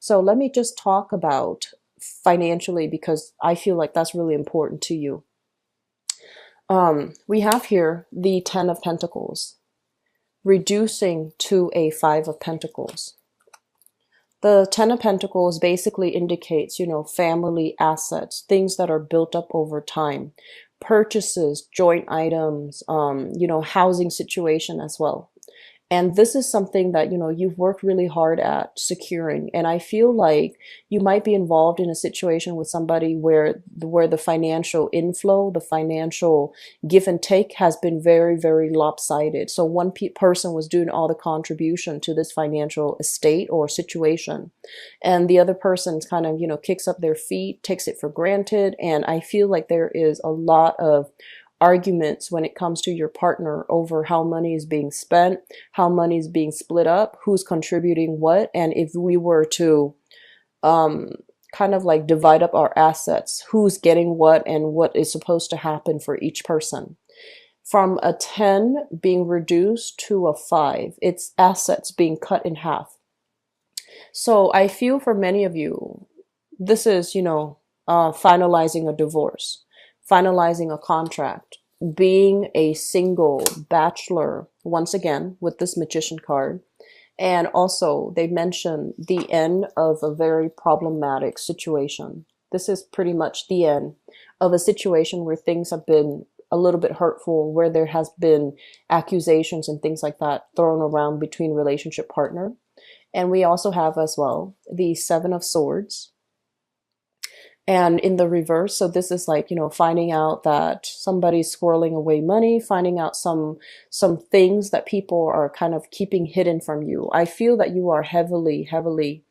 So let me just talk about financially because I feel like that's really important to you. We have here the Ten of Pentacles, reducing to a Five of Pentacles. The Ten of Pentacles basically indicates, family assets, things that are built up over time, purchases, joint items, housing situation as well. And this is something that, you've worked really hard at securing. And I feel like you might be involved in a situation with somebody where the financial inflow, the financial give and take has been very, very lopsided. So one person was doing all the contribution to this financial estate or situation. And the other person kind of, kicks up their feet, takes it for granted. And I feel like there is a lot of arguments when it comes to your partner over how money is being spent, how money is being split up, who's contributing what, and if we were to kind of like divide up our assets, who's getting what and what is supposed to happen for each person. From a 10 being reduced to a 5, it's assets being cut in half. So I feel for many of you, this is, finalizing a divorce, finalizing a contract, being a single bachelor, once again, with this Magician card. And also, they mention the end of a very problematic situation. This is pretty much the end of a situation where things have been a little bit hurtful, where there has been accusations and things like that thrown around between relationship partner. And we also have as well the Seven of Swords. And in the reverse, so this is like, finding out that somebody's squirreling away money, finding out some things that people are kind of keeping hidden from you. I feel that you are heavily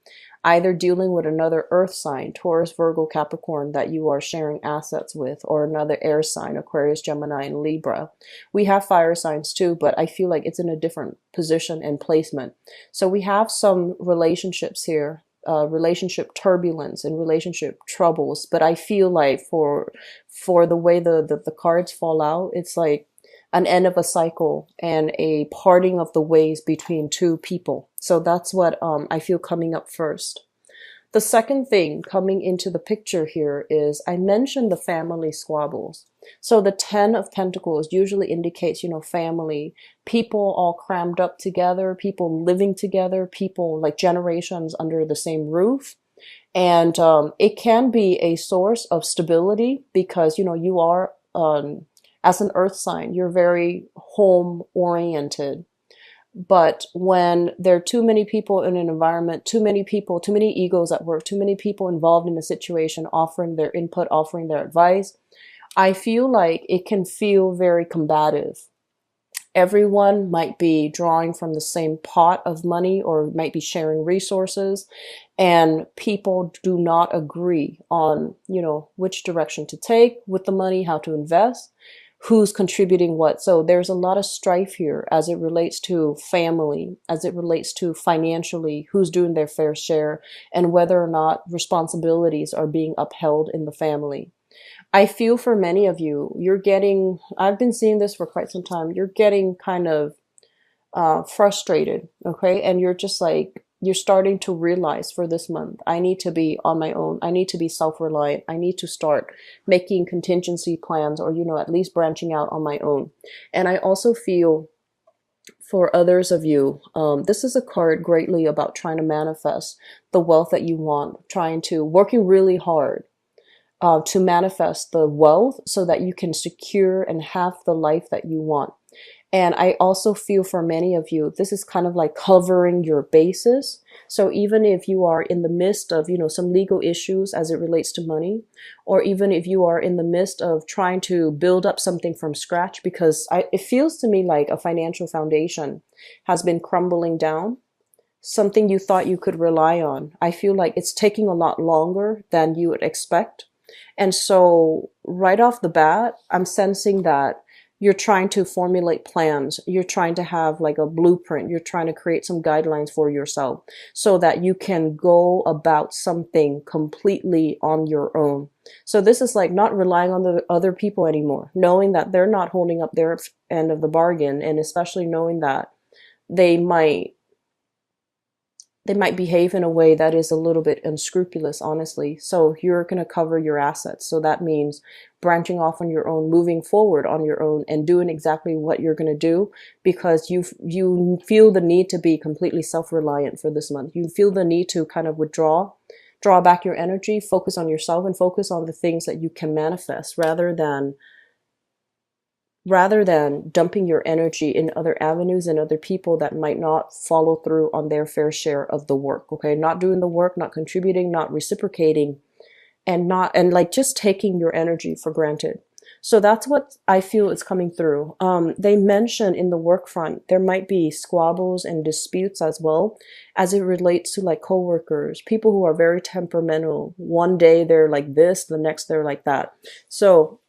either dealing with another earth sign, Taurus, Virgo, Capricorn, that you are sharing assets with, or another air sign, Aquarius, Gemini, and Libra. We have fire signs too, but I feel like it's in a different position and placement. So we have some relationships here, relationship turbulence and relationship troubles. But I feel like for the way the cards fall out, it's like an end of a cycle and a parting of the ways between two people. So that's what I feel coming up first. The second thing coming into the picture here is I mentioned the family squabbles. So the Ten of Pentacles usually indicates, family, people all crammed up together, people living together, people like generations under the same roof. And it can be a source of stability because, you are, as an earth sign, you're very home oriented. But when there are too many people in an environment, too many people, too many egos at work, too many people involved in a situation, offering their input, offering their advice, I feel like it can feel very combative. Everyone might be drawing from the same pot of money or might be sharing resources, and people do not agree on, which direction to take with the money, how to invest, who's contributing what. So there's a lot of strife here as it relates to family, as it relates to financially, who's doing their fair share, and whether or not responsibilities are being upheld in the family. I feel for many of you, I've been seeing this for quite some time, you're getting kind of frustrated, okay? And you're just like, you're starting to realize for this month, I need to be on my own. I need to be self-reliant. I need to start making contingency plans or, at least branching out on my own. And I also feel for others of you, this is a card greatly about trying to manifest the wealth that you want, working really hard to manifest the wealth so that you can secure and have the life that you want. And I also feel for many of you, this is kind of like covering your bases. So even if you are in the midst of, some legal issues as it relates to money, or even if you are in the midst of trying to build up something from scratch, because it feels to me like a financial foundation has been crumbling down, something you thought you could rely on. I feel like it's taking a lot longer than you would expect. And so right off the bat, I'm sensing that you're trying to formulate plans. You're trying to have like a blueprint. You're trying to create some guidelines for yourself so that you can go about something completely on your own. So this is like not relying on the other people anymore, knowing that they're not holding up their end of the bargain, and especially knowing that they might they might behave in a way that is a little bit unscrupulous, honestly. So you're going to cover your assets. So that means branching off on your own, moving forward on your own, and doing exactly what you're going to do, because you feel the need to be completely self-reliant for this month. You feel the need to kind of draw back your energy, focus on yourself, and focus on the things that you can manifest, rather than dumping your energy in other avenues and other people that might not follow through on their fair share of the work. Okay, not doing the work, not contributing, not reciprocating, and like just taking your energy for granted. So that's what I feel is coming through. They mention in the work front there might be squabbles and disputes as well, as it relates to like coworkers, people who are very temperamental. One day they're like this, the next they're like that. So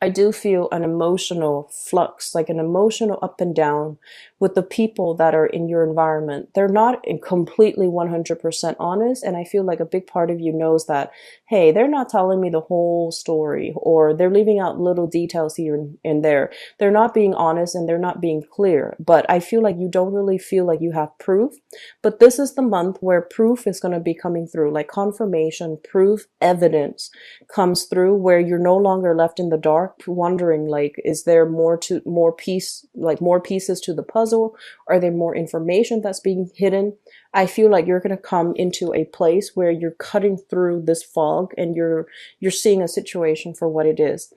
I do feel an emotional flux, like an emotional up and down with the people that are in your environment. They're not completely 100% honest. And I feel like a big part of you knows that, hey, they're not telling me the whole story, or they're leaving out little details here and there. They're not being honest and they're not being clear. But I feel like you don't really feel like you have proof. But this is the month where proof is going to be coming through, like confirmation, proof, evidence comes through, where you're no longer left in the dark wondering, like, is there more pieces to the puzzle? Are there more information that's being hidden? I feel like you're going to come into a place where you're cutting through this fog and you're seeing a situation for what it is.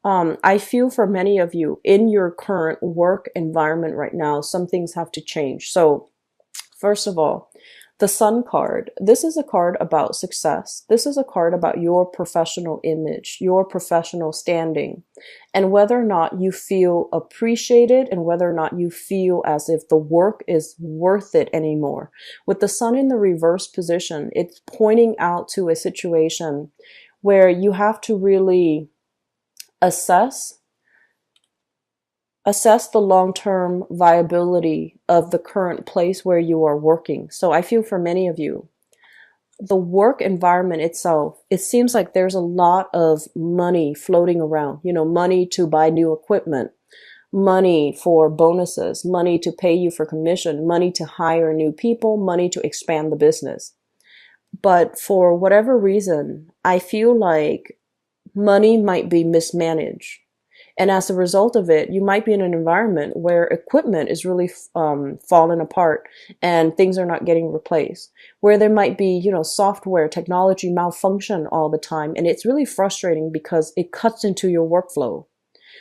I feel for many of you in your current work environment right now, some things have to change. So first of all, the Sun card. This is a card about success. This is a card about your professional image, your professional standing, and whether or not you feel appreciated and whether or not you feel as if the work is worth it anymore. With the Sun in the reverse position, it's pointing out to a situation where you have to really assess the long-term viability of the current place where you are working. So I feel for many of you, the work environment itself, it seems like there's a lot of money floating around, money to buy new equipment, money for bonuses, money to pay you for commission, money to hire new people, money to expand the business. But for whatever reason, I feel like money might be mismanaged. And as a result of it, you might be in an environment where equipment is really falling apart and things are not getting replaced, where there might be, software, technology malfunction all the time. And it's really frustrating because it cuts into your workflow.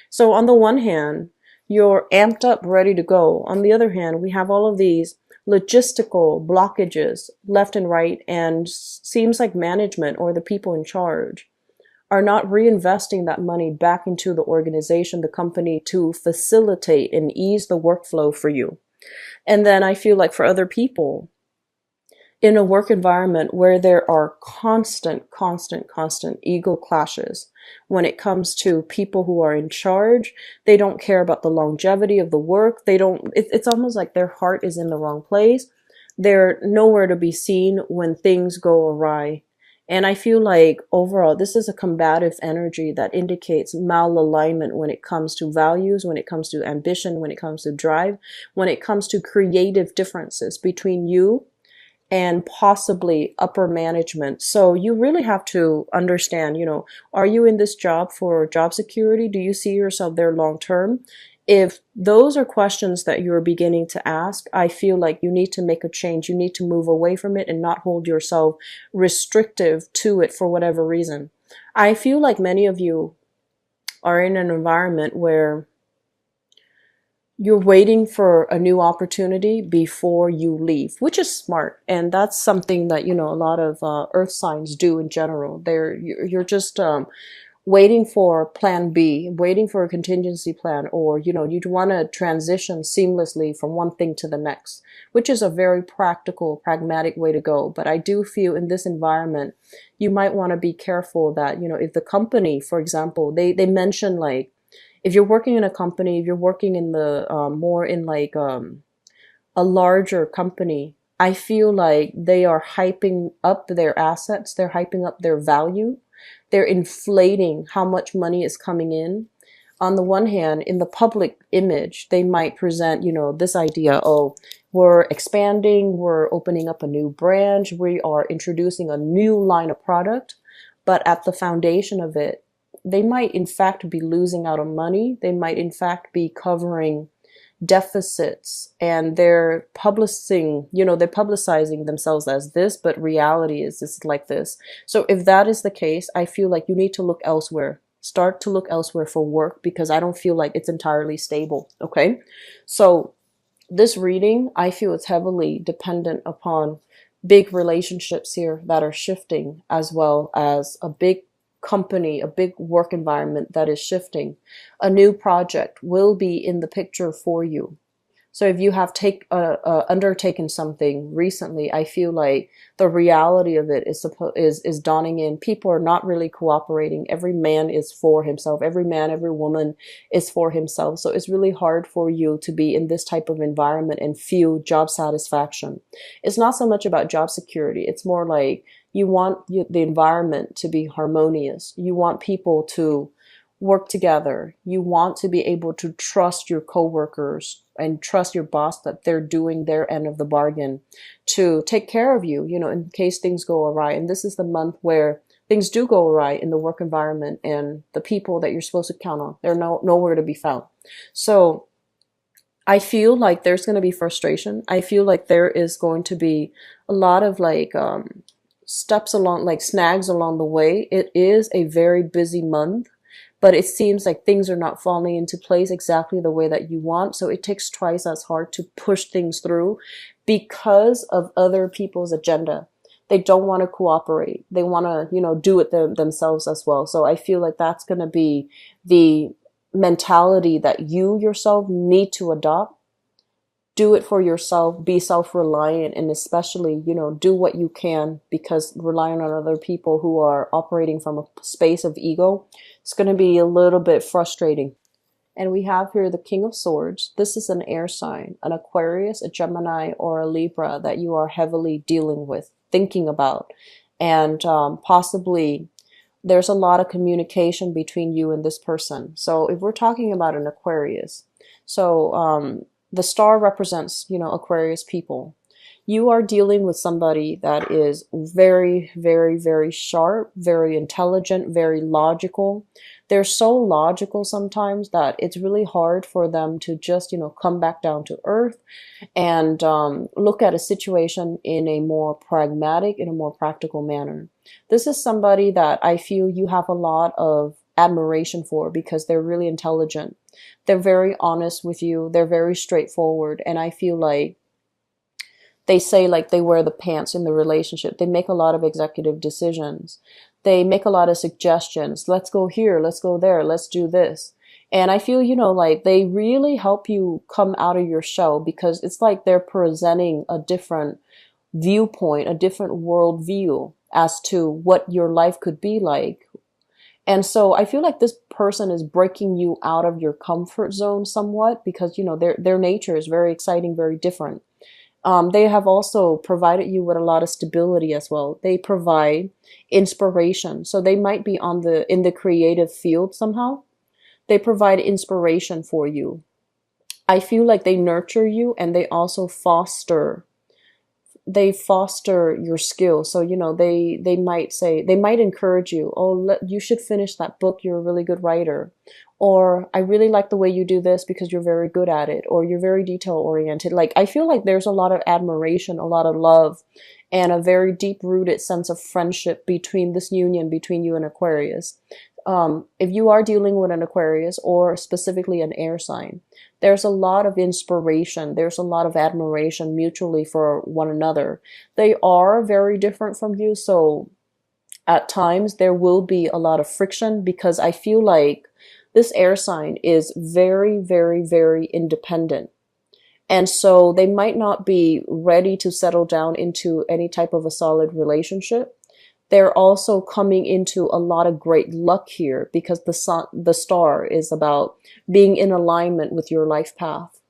So on the one hand, you're amped up, ready to go. On the other hand, we have all of these logistical blockages left and right, and seems like management or the people in charge are not reinvesting that money back into the organization, the company, to facilitate and ease the workflow for you. And then I feel like for other people, in a work environment where there are constant ego clashes when it comes to people who are in charge, they don't care about the longevity of the work. It's almost like their heart is in the wrong place. They're nowhere to be seen when things go awry. And I feel like overall, this is a combative energy that indicates malalignment when it comes to values, when it comes to ambition, when it comes to drive, when it comes to creative differences between you and possibly upper management. So you really have to understand, are you in this job for job security? Do you see yourself there long term? If those are questions that you're beginning to ask, I feel like you need to make a change. You need to move away from it and not hold yourself restrictive to it for whatever reason. I feel like many of you are in an environment where you're waiting for a new opportunity before you leave, which is smart. And that's something that, a lot of earth signs do in general. You're just waiting for plan B, waiting for a contingency plan, or, you'd want to transition seamlessly from one thing to the next, which is a very practical, pragmatic way to go. But I do feel in this environment, you might want to be careful that, if the company, for example, they mention like, if you're working in a company, if you're working in the more in like a larger company, I feel like they are hyping up their assets, they're hyping up their value, they're inflating how much money is coming in. on the one hand, in the public image, they might present, this idea, oh, we're expanding, we're opening up a new branch, we are introducing a new line of product. But at the foundation of it, they might in fact be losing out on money. They might in fact be covering deficits, and they're publicizing themselves as this, but reality is this like this. So if that is the case, I feel like you need to look elsewhere. Start to look elsewhere for work, because I don't feel like it's entirely stable. Okay. So this reading, I feel it's heavily dependent upon big relationships here that are shifting, as well as a big company, a big work environment that is shifting. A new project will be in the picture for you. So if you have undertaken something recently, I feel like the reality of it is dawning in. People are not really cooperating. Every man is for himself. Every man, every woman is for himself. So it's really hard for you to be in this type of environment and feel job satisfaction. It's not so much about job security. It's more like you want the environment to be harmonious. You want people to work together. You want to be able to trust your coworkers and trust your boss that they're doing their end of the bargain to take care of you, in case things go awry. And this is the month where things do go awry in the work environment, and the people that you're supposed to count on, they're nowhere to be found. So I feel like there's going to be frustration. I feel like there is going to be a lot of steps along, like snags along the way. It is a very busy month, but it seems like things are not falling into place exactly the way that you want. So it takes twice as hard to push things through because of other people's agenda. They don't want to cooperate. They want to, do it themselves as well. So I feel like that's going to be the mentality that you yourself need to adopt. Do it for yourself, be self-reliant, and especially, do what you can, because relying on other people who are operating from a space of ego, it's going to be a little bit frustrating. And we have here the King of Swords. This is an air sign, an Aquarius, a Gemini, or a Libra that you are heavily dealing with, thinking about. And possibly there's a lot of communication between you and this person. So if we're talking about an Aquarius, the star represents, Aquarius people. You are dealing with somebody that is very, very, very sharp, very intelligent, very logical. They're so logical sometimes that it's really hard for them to just, come back down to earth and look at a situation in a more pragmatic, in a more practical manner. This is somebody that I feel you have a lot of admiration for, because they're really intelligent. They're very honest with you. They're very straightforward. And I feel like they say like they wear the pants in the relationship. They make a lot of executive decisions. They make a lot of suggestions. Let's go here. Let's go there. Let's do this. And I feel, like they really help you come out of your shell, because it's like they're presenting a different viewpoint, a different worldview as to what your life could be like. And so I feel like this person is breaking you out of your comfort zone somewhat, because, their nature is very exciting, very different. They have also provided you with a lot of stability as well. They provide inspiration. So they might be in the creative field somehow. They provide inspiration for you. I feel like they nurture you, and they also foster your skills. So, they might encourage you, oh, you should finish that book. You're a really good writer. Or I really like the way you do this because you're very good at it. Or you're very detail oriented. Like, I feel like there's a lot of admiration, a lot of love, and a very deep rooted sense of friendship between this union between you and Aquarius. If you are dealing with an Aquarius, or specifically an air sign, there's a lot of inspiration. There's a lot of admiration mutually for one another. They are very different from you. So at times there will be a lot of friction, because I feel like this air sign is very, very, very independent. And so they might not be ready to settle down into any type of a solid relationship. They're also coming into a lot of great luck here, because the star is about being in alignment with your life path.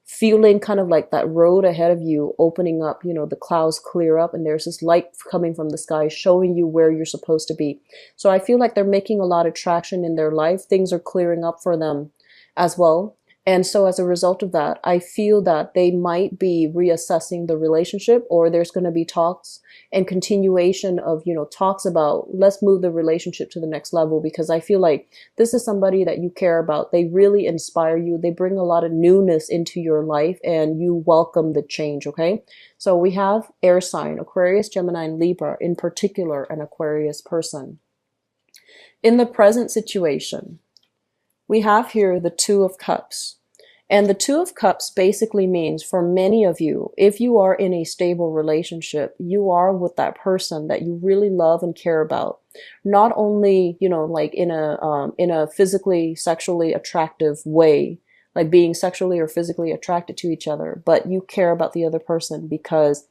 feeling kind of like that road ahead of you opening up, the clouds clear up and there's this light coming from the sky showing you where you're supposed to be. So I feel like they're making a lot of traction in their life. Things are clearing up for them as well. And so as a result of that, I feel that they might be reassessing the relationship, or there's going to be talks and continuation of, talks about let's move the relationship to the next level, because I feel like this is somebody that you care about. They really inspire you. They bring a lot of newness into your life and you welcome the change. Okay. So we have air sign, Aquarius, Gemini, and Libra, in particular, an Aquarius person. In the present situation, we have here the Two of Cups. And the Two of Cups basically means, for many of you, if you are in a stable relationship, you are with that person that you really love and care about. Not only, like in a physically, sexually attractive way, like being sexually or physically attracted to each other, but you care about the other person because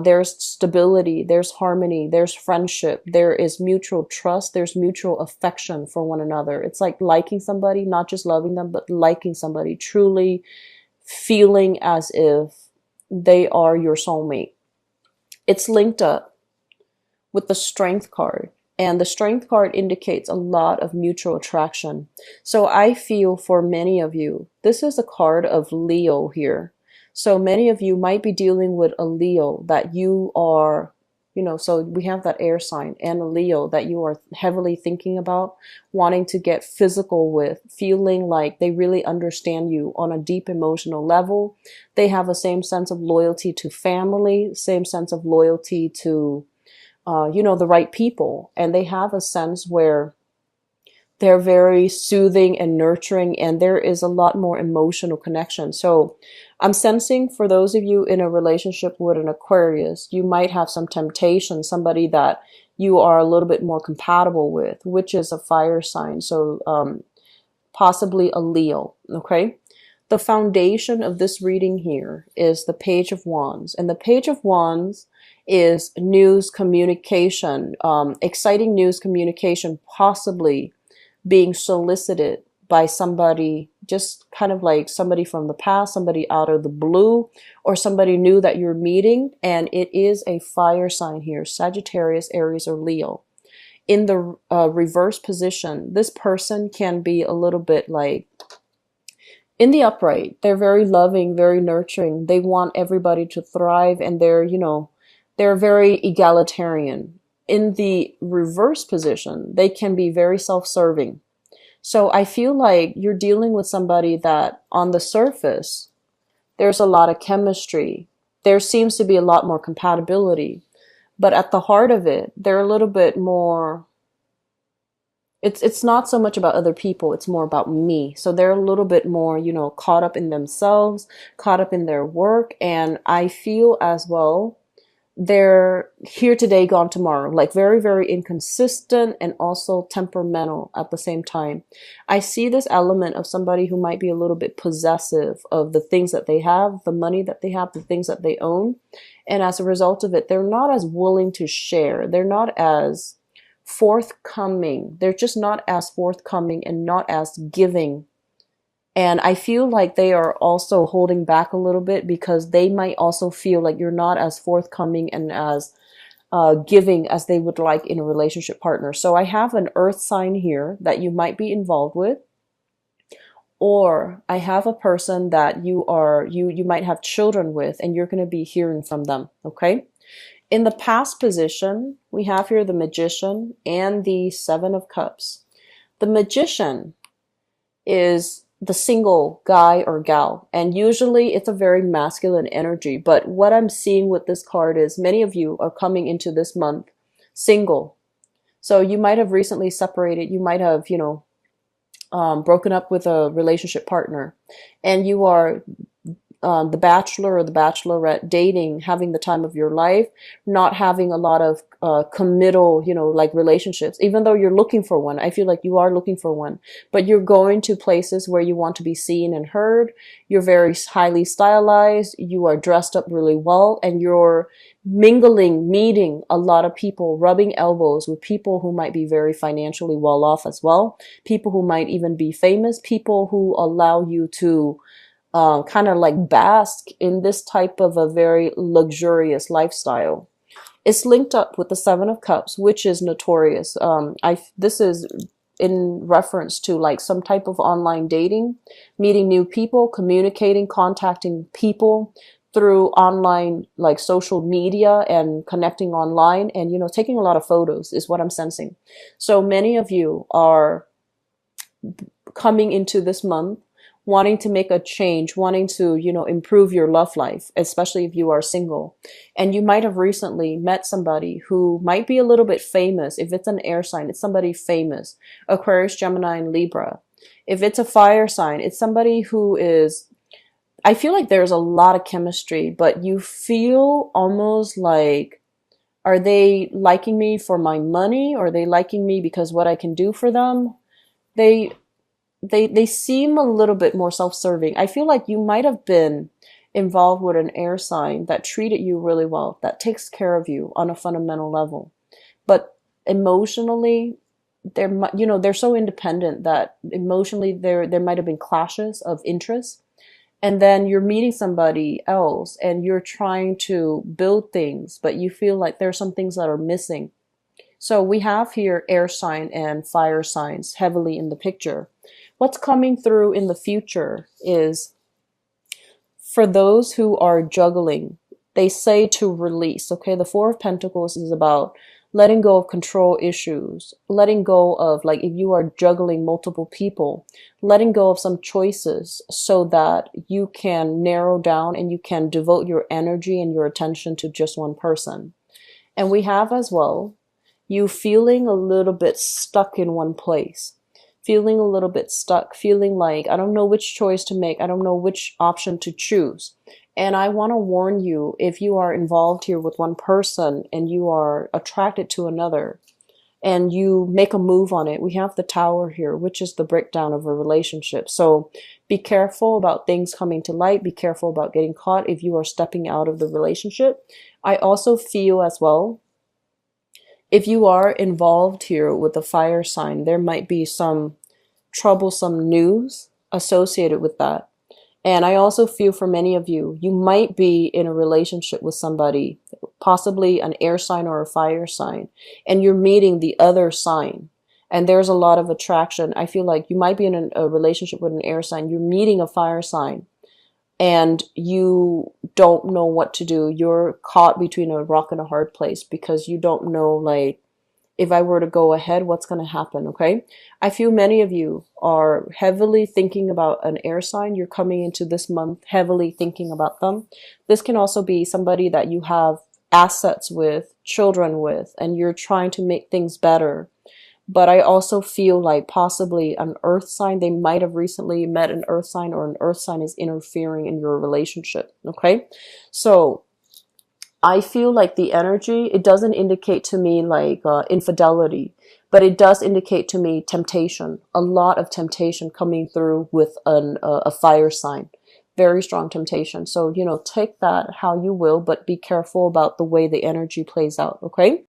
there's stability, there's harmony, there's friendship, there is mutual trust, there's mutual affection for one another. It's like liking somebody, not just loving them, but liking somebody, truly feeling as if they are your soulmate. It's linked up with the Strength card. And the Strength card indicates a lot of mutual attraction. So I feel for many of you, this is a card of Leo here. So many of you might be dealing with a Leo that you are, so we have that air sign and a Leo that you are heavily thinking about, wanting to get physical with, feeling like they really understand you on a deep emotional level. They have a same sense of loyalty to family, same sense of loyalty to, the right people. And they have a sense where they're very soothing and nurturing, and there is a lot more emotional connection. So I'm sensing for those of you in a relationship with an Aquarius, you might have some temptation, somebody that you are a little bit more compatible with, which is a fire sign. So possibly a Leo, okay? The foundation of this reading here is the Page of Wands. And the Page of Wands is news communication, exciting news communication, possibly being solicited by somebody, just kind of like somebody from the past, somebody out of the blue, or somebody new that you're meeting. And it is a fire sign here, Sagittarius, Aries, or Leo. In the reverse position, this person can be a little bit like, in the upright, they're very loving, very nurturing. They want everybody to thrive, and they're, they're very egalitarian. In the reverse position, they can be very self-serving. So I feel like you're dealing with somebody that on the surface, there's a lot of chemistry. There seems to be a lot more compatibility. But at the heart of it, they're a little bit more, it's not so much about other people, it's more about me. So they're a little bit more, caught up in themselves, caught up in their work. And I feel as well, they're here today, gone tomorrow, like very, very inconsistent and also temperamental at the same time. I see this element of somebody who might be a little bit possessive of the things that they have, the money that they have, the things that they own. And as a result of it, they're not as willing to share. They're not as forthcoming. They're just not as forthcoming and not as giving. And I feel like they are also holding back a little bit because they might also feel like you're not as forthcoming and as giving as they would like in a relationship partner. So I have an earth sign here that you might be involved with, or I have a person that you might have children with, and you're going to be hearing from them. Okay. In the past position, we have here the Magician and the Seven of Cups. The Magician is the single guy or gal, and usually it's a very masculine energy. But what I'm seeing with this card is many of you are coming into this month single. So you might have recently separated, you might have, broken up with a relationship partner, and you are the bachelor or the bachelorette, dating, having the time of your life, not having a lot of committal, like relationships. Even though you're looking for one, I feel like you are looking for one, but you're going to places where you want to be seen and heard. You're very highly stylized. You are dressed up really well, and you're mingling, meeting a lot of people, rubbing elbows with people who might be very financially well off as well, people who might even be famous, people who allow you to kind of like bask in this type of a very luxurious lifestyle. It's linked up with the Seven of Cups, which is notorious. This is in reference to like some type of online dating, meeting new people, communicating, contacting people through online, like social media and connecting online, and taking a lot of photos is what I'm sensing. So many of you are coming into this month wanting to make a change, wanting to, improve your love life, especially if you are single. And you might have recently met somebody who might be a little bit famous. If it's an air sign, it's somebody famous. Aquarius, Gemini, and Libra. If it's a fire sign, it's somebody who is, I feel like there's a lot of chemistry, but you feel almost like, are they liking me for my money? Or are they liking me because what I can do for them? They seem a little bit more self-serving. I feel like you might have been involved with an air sign that treated you really well, that takes care of you on a fundamental level. But emotionally, they're so independent that emotionally there might have been clashes of interest. And then you're meeting somebody else and you're trying to build things, but you feel like there are some things that are missing. So we have here air sign and fire signs heavily in the picture. What's coming through in the future is for those who are juggling, they say to release. Okay, the Four of Pentacles is about letting go of control issues, letting go of, like, if you are juggling multiple people, letting go of some choices so that you can narrow down and you can devote your energy and your attention to just one person. And we have as well you feeling a little bit stuck in one place, feeling a little bit stuck, feeling like, I don't know which choice to make. I don't know which option to choose. And I want to warn you, if you are involved here with one person and you are attracted to another and you make a move on it, we have the Tower here, which is the breakdown of a relationship. So be careful about things coming to light. Be careful about getting caught if you are stepping out of the relationship. I also feel as well, if you are involved here with a fire sign, there might be some troublesome news associated with that. And I also feel for many of you, you might be in a relationship with somebody, possibly an air sign or a fire sign, and you're meeting the other sign. And there's a lot of attraction. I feel like you might be in a relationship with an air sign, you're meeting a fire sign, and you don't know what to do. You're caught between a rock and a hard place because you don't know, like, if I were to go ahead, what's going to happen, okay? I feel many of you are heavily thinking about an air sign. You're coming into this month heavily thinking about them. This can also be somebody that you have assets with, children with, and you're trying to make things better. But I also feel like possibly an earth sign, they might have recently met an earth sign, or an earth sign is interfering in your relationship, okay? So I feel like the energy, it doesn't indicate to me like infidelity, but it does indicate to me temptation, a lot of temptation coming through with a fire sign, very strong temptation. So, take that how you will, but be careful about the way the energy plays out, okay?